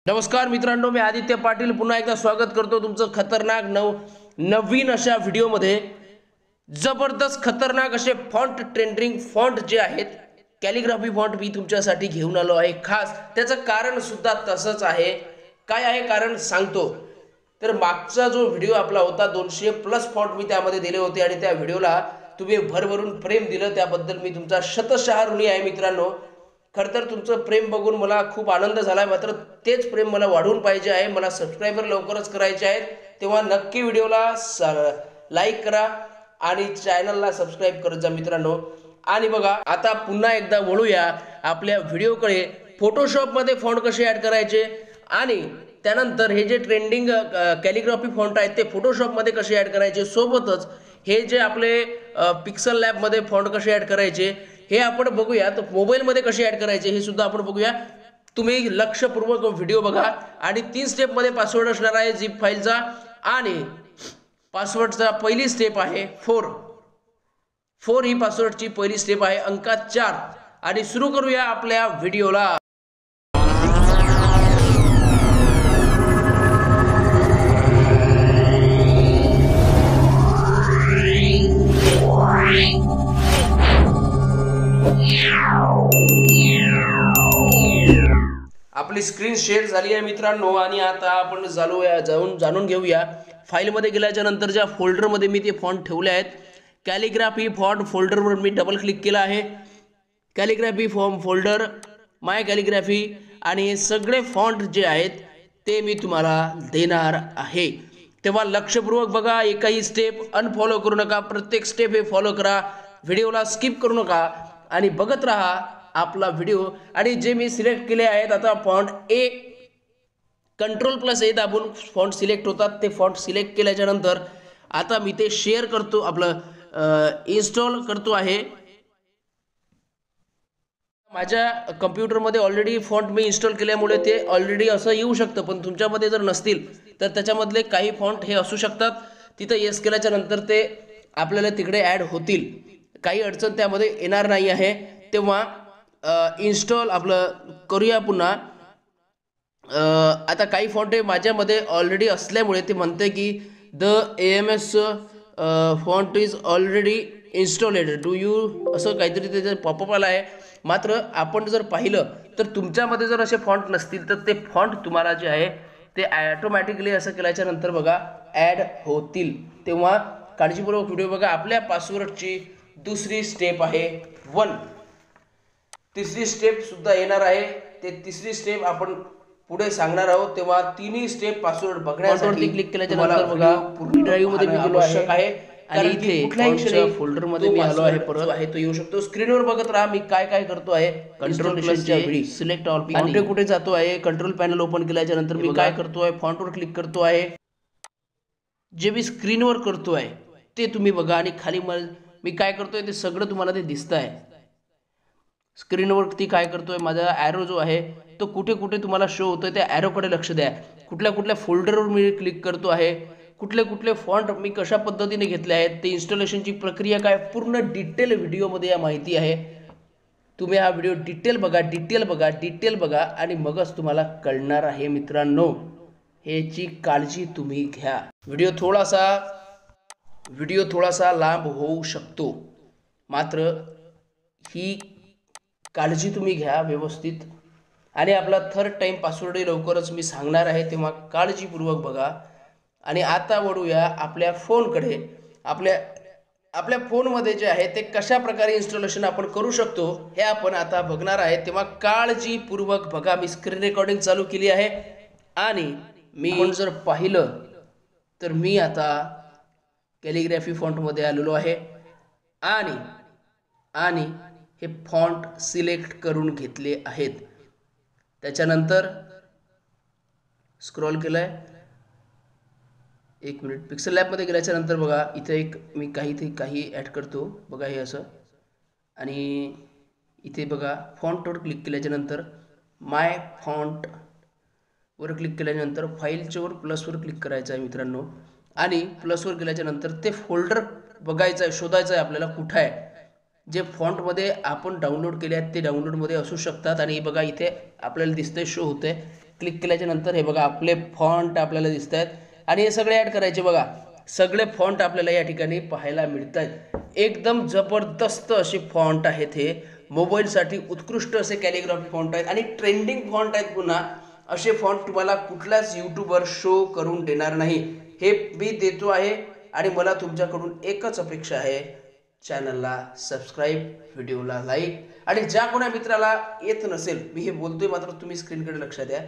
नमस्कार मित्रांनो, मी आदित्य पाटील पुन्हा एकदा स्वागत करतो तुमचं खतरनाक नवीन अशा व्हिडिओमध्ये। जबरदस्त खतरनाक असे फॉन्ट ट्रेंडिंग फॉन्ट जे आहेत, कॅलिग्राफी फॉन्ट मी तुमच्यासाठी घेऊन आलो आहे खास। त्याचं कारण सुद्धा तसंच आहे। काय आहे कारण सांगतो। तर मागचा जो व्हिडिओ आपला होता 200+ फॉन्ट मी त्यामध्ये दिले होते आणि त्या व्हिडिओला तुम्ही भरभरून प्रेम दिलं, त्याबद्दल मी तुमचा शतशः ऋणी आहे मित्रांनो। खरं तर तुमचं प्रेम बघून मला खूप आनंद झाला आहे, मात्र तेच प्रेम मला वाढवून पाहिजे आहे। मला सबस्क्रायबर लवकरच करायचे आहेत, तेव्हा नक्की व्हिडिओला लाईक करा आणि चॅनलला सबस्क्राईब करत जा मित्रांनो। आणि बघा, आता पुन्हा एकदा वळूया आपल्या व्हिडिओकडे। फोटोशॉपमध्ये फॉन्ट कसे ॲड करायचे आणि त्यानंतर हे जे ट्रेंडिंग कॅलिग्राफी फॉन्ट आहेत ते फोटोशॉपमध्ये कसे ॲड करायचे, सोबतच हे जे आपले पिक्सल लॅबमध्ये फॉन्ट कसे ॲड करायचे हे आपण बघूया। तर मोबाईलमध्ये कसे ॲड करायचे हे सुद्धा आपण बघूया। तुम्ही लक्षपूर्वक व्हिडिओ बघा आणि 3 स्टेपमध्ये पासवर्ड असणार आहे झिप फाईलचा। आणि पासवर्डचा पहिली स्टेप आहे 4 ही पासवर्डची पहिली स्टेप आहे, अंकात 4। आणि सुरू करूया आपल्या व्हिडिओला। आपली स्क्रीन शेअर झाली आहे मित्रांनो आणि आता आपण जाणून घेऊया फाईलमध्ये गेल्याच्या नंतर ज्या फोल्डरमध्ये मी ते फॉन्ट ठेवले आहेत, कॅलिग्राफी फॉन्ट फोल्डरवर मी डबल क्लिक केला आहे। कॅलिग्राफी फोल्डर, माय कॅलिग्राफी आणि हे सगळे फॉन्ट जे आहेत ते मी तुम्हाला देणार आहे। तेव्हा लक्षपूर्वक बघा, एकही स्टेप अनफॉलो करू नका, प्रत्येक स्टेप हे फॉलो करा, व्हिडिओला स्किप करू नका आणि बघत राहा आपला व्हिडिओ। आणि जे मी सिलेक्ट केले आहेत, आता फॉन्ट ए, Ctrl+A दाबून फॉन्ट सिलेक्ट होतात। ते फॉन्ट सिलेक्ट केल्याच्या नंतर आता मी ते शेअर करतो, आपलं इन्स्टॉल करतो आहे। माझ्या कम्प्युटरमध्ये ऑलरेडी फॉन्ट मी इन्स्टॉल केल्यामुळे ते ऑलरेडी असं येऊ शकतं, पण तुमच्यामध्ये जर नसतील तर त्याच्यामधले काही फॉन्ट हे असू शकतात। तिथं येस केल्याच्या नंतर ते आपल्याला तिकडे ॲड होतील, काही अडचण त्यामध्ये येणार नाही आहे। तेव्हा इन्स्टॉल आपलं करूया पुन्हा। आता काही फॉन्ट हे माझ्यामध्ये ऑलरेडी असल्यामुळे ते म्हणते की the AMS font is already installed, do you असं काहीतरी त्याचं पॉपअप आला आहे। मात्र आपण जर पाहिलं तर तुमच्यामध्ये जर असे फॉन्ट नसतील तर ते फॉन्ट तुम्हाला जे आहे ते ॲटोमॅटिकली असं केल्याच्या नंतर बघा ॲड होतील। तेव्हा काळजीपूर्वक व्हिडिओ बघा। आपल्या पासवर्डची दुसरी स्टेप आहे 1, तिसरी स्टेप सुद्धा येणार आहे, ते तिसरी स्टेप आपण पुढे सांगणार आहोत। तेव्हा तिन्ही स्टेप पासवर्ड बघण्यासाठी क्लिक केल्याच्या नंतर बघा पूर्ण ड्राईव्ह मध्ये मी गेलो आहे आणि इथे कुठल्याही फोल्डर मध्ये मी आलो आहे, परत आहे तो येऊ शकतो। स्क्रीनवर बघत राहा मी काय काय करतो आहे। Ctrl+J सिलेक्ट ऑल, फॉन्ट कुठे जातो आहे, कंट्रोल पॅनल ओपन केल्याच्या नंतर मी काय करतो आहे, फॉन्टवर क्लिक करतो आहे। जे मी स्क्रीनवर करतो आहे ते तुम्ही बघा आणि खाली मी काय करतोय ते सगळं तुम्हाला ते दिसतं आहे। स्क्रीनवरती काय करतोय, माझा ॲरो जो आहे तो कुठे कुठे तुम्हाला शो होतोय, त्या ॲरोकडे लक्ष द्या। कुठल्या कुठल्या फोल्डरवर मी क्लिक करतो आहे, कुठले कुठले फॉन्ट मी कशा पद्धतीने घेतले आहेत, ते इन्स्टॉलेशनची प्रक्रिया काय, पूर्ण डिटेल व्हिडिओमध्ये या माहिती आहे। तुम्ही हा व्हिडिओ डिटेल बघा आणि मगच तुम्हाला कळणार आहे मित्रांनो। ह्याची काळजी तुम्ही घ्या। व्हिडिओ थोडासा लांब होऊ शकतो, मात्र ही काळजी तुम्ही घ्या व्यवस्थित। आणि आपला 3rd टाइम पासवर्ड लवकरच मी सांगणार आहे, तेव्हा काळजीपूर्वक बघा। आणि आता वळूया आपल्या फोनकडे। आपल्या फोनमध्ये जे आहे ते कशा प्रकारे इन्स्टॉलेशन आपण करू शकतो हे आपण आता बघणार आहे, तेव्हा काळजीपूर्वक बघा। मी स्क्रीन रेकॉर्डिंग चालू केली आहे आणि मी जर पाहिलं तर मी आता कॅलिग्राफी फॉन्टमध्ये आलेलो आहे आणि हे फॉन्ट सिलेक्ट करून घेतले आहेत। त्याच्यानंतर स्क्रॉल केलाय, 1 मिनिट, पिक्सल लॅबमध्ये गेल्याच्या नंतर बघा इथे मी काही ॲड करतो बघा, हे असं। आणि इथे बघा फॉन्टवर क्लिक केल्याच्या नंतर माय फॉन्टवर क्लिक केल्यानंतर फाईलच्या वर प्लसवर क्लिक करायचं आहे मित्रांनो। आणि प्लसवर गेल्याच्या नंतर ते फोल्डर बघायचं आहे, शोधायचं आहे आपल्याला कुठं आहे। जे फॉन्टमध्ये आपण डाउनलोड केले आहेत ते डाउनलोडमध्ये असू शकतात। आणि बघा इथे आपल्याला दिसतंय, शो होतंय क्लिक केल्याच्या नंतर हे बघा आपले फॉन्ट आपल्याला दिसत आहेत आणि हे सगळे ॲड करायचे बघा. सगळे फॉन्ट आपल्याला या ठिकाणी पाहायला मिळत आहेत. एकदम जबरदस्त असे फॉन्ट आहेत. हे मोबाईलसाठी उत्कृष्ट असे कॅलिग्राफी फॉन्ट आहेत आणि ट्रेंडिंग फॉन्ट आहेत. पुन्हा असे फॉन्ट तुम्हाला कुठलाच यूट्यूबर शो करून देणार नाही, हे मी देतो आहे. आणि मला तुमच्याकडून एकच अपेक्षा आहे, चॅनलला सबस्क्राईब, व्हिडिओला लाईक आणि ज्या कोणा मित्राला येत नसेल, मी हे बोलतोय मात्र तुम्ही स्क्रीनकडे लक्ष द्या,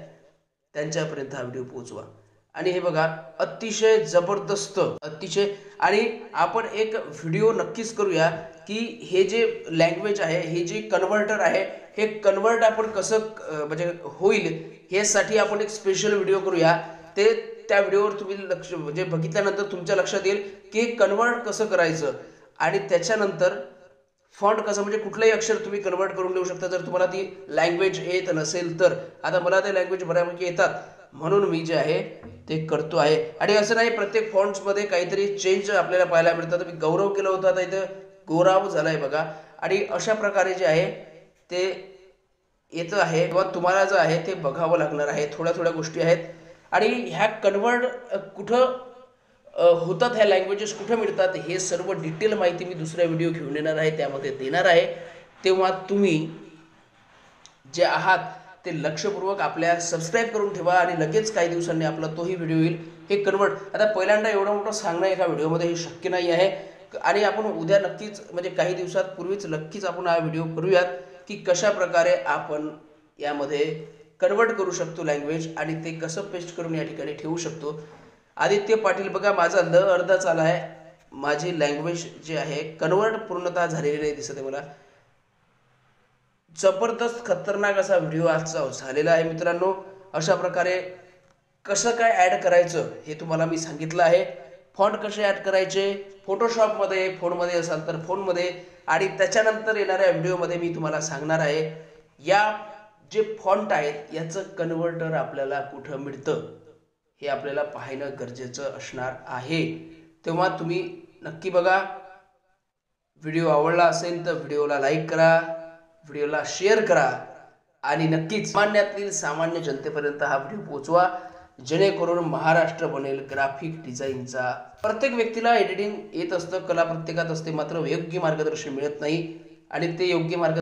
त्यांच्यापर्यंत हा व्हिडिओ पोहोचवा. आणि हे बघा अतिशय जबरदस्त अतिशय. आणि आपण एक व्हिडिओ नक्कीच करूया की हे जे लँग्वेज आहे, हे जे कन्व्हर्टर आहे, हे कन्वर्ट आपण कसं म्हणजे होईल ह्यासाठी आपण एक स्पेशल व्हिडिओ करूया. ते त्या व्हिडिओवर तुम्ही लक्ष म्हणजे बघितल्यानंतर तुमच्या लक्षात येईल की कन्वर्ट कसं करायचं आणि त्याच्यानंतर फॉन्ट कसं म्हणजे कुठलंही अक्षर तुम्ही कन्वर्ट करून देऊ शकता जर तुम्हाला ती लँग्वेज येत नसेल तर. आता मला ते लँग्वेज बऱ्यापैकी येतात म्हणून मी जे आहे ते करतो आहे. आणि असं नाही प्रत्येक फॉन्ट्समध्ये काहीतरी चेंज आपल्याला पाहायला मिळतं. मी गौरव केलं होतं, आता इथं गौरव झालाय बघा. आणि अशा प्रकारे जे आहे ते येतं आहे किंवा तुम्हाला जे आहे ते बघावं लागणार आहे. थोड्या थोड्या गोष्टी आहेत आणि ह्या कन्वर्ट कुठं होतात, ह्या लँग्वेजेस कुठं मिळतात, हे सर्व डिटेल माहिती मी दुसऱ्या व्हिडिओ घेऊन येणार आहे, त्यामध्ये देणार आहे. तेव्हा तुम्ही जे आहात ते लक्षपूर्वक आपल्या सबस्क्राईब करून ठेवा आणि लगेच काही दिवसांनी आपला तोही व्हिडिओ येईल. हे कन्वर्ट आता पहिल्यांदा एवढं मोठं सांगणं एका व्हिडिओमध्ये हे शक्य नाही आहे. आणि आपण उद्या नक्कीच म्हणजे काही दिवसात पूर्वीच नक्कीच आपण हा व्हिडिओ करूयात की कशा प्रकारे आपण यामध्ये कन्वर्ट करू शकतो लँग्वेज आणि ते कसं पेस्ट करून या ठिकाणी ठेवू शकतो. आदित्य पाटील बघा माझा ल अर्धा चाला आहे, माझी लँग्वेज जी आहे कन्वर्ट पूर्णतः झालेली नाही दिसत आहे मला. जबरदस्त खतरनाक असा व्हिडिओ आजचा झालेला आहे मित्रांनो. अशा प्रकारे कसं काय ॲड करायचं हे तुम्हाला मी सांगितलं आहे. फॉन्ट कसे ॲड करायचे फोटोशॉपमध्ये, फोनमध्ये असाल तर फोनमध्ये, आणि त्याच्यानंतर येणाऱ्या व्हिडिओमध्ये मी तुम्हाला सांगणार आहे या जे फॉन्ट आहेत याचं कन्व्हर्टर आपल्याला कुठं मिळतं हे आपल्याला पाहणं गरजेचं असणार आहे. तेव्हा तुम्ही नक्की बघा. व्हिडिओ आवडला असेल तर व्हिडिओला लाईक करा, व्हिडिओला शेअर करा आणि नक्कीच सामान्यातील सामान्य जनतेपर्यंत हा व्हिडिओ पोहोचवा, जेणेकरून महाराष्ट्र बनेल ग्राफिक डिझाईनचा. प्रत्येक व्यक्तीला एडिटिंग येत असतं, कला प्रत्येकात असते, मात्र योग्य मार्गदर्शन मिळत नाही. आणि ते योग्य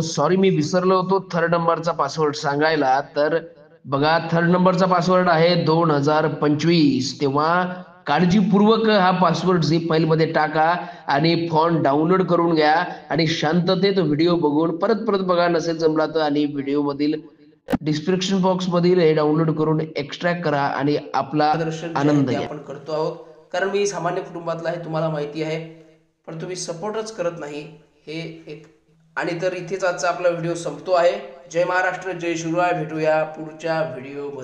सॉरी मी विसरलो होतो थर्ड नंबरचा पासवर्ड सांगायला. तर बघा थर्ड नंबरचा पासवर्ड आहे 2025. तेव्हा काळजीपूर्वक हा पासवर्ड झिप फाईलमध्ये टाका आणि फॉन्ट डाउनलोड करून घ्या आणि शांततेत व्हिडिओ बघून परत परत बघा, नसेल जमला तर, आणि व्हिडिओमधील डिस्क्रिप्शन बॉक्स मधील हे डाउनलोड करून एक्स्ट्रॅक्ट करा आणि आपला आनंद घ्या. आपण करतो आहोत कारण मी सामान्य कुटुंबातला आहे, तुम्हाला माहिती आहे, पण तुम्ही सपोर्टच करत नाही हे एक. आणि तर इथेच आजचा आपला व्हिडिओ संपतो आहे. जय महाराष्ट्र, जय शिवराय. भेटूया पुढच्या व्हिडिओ.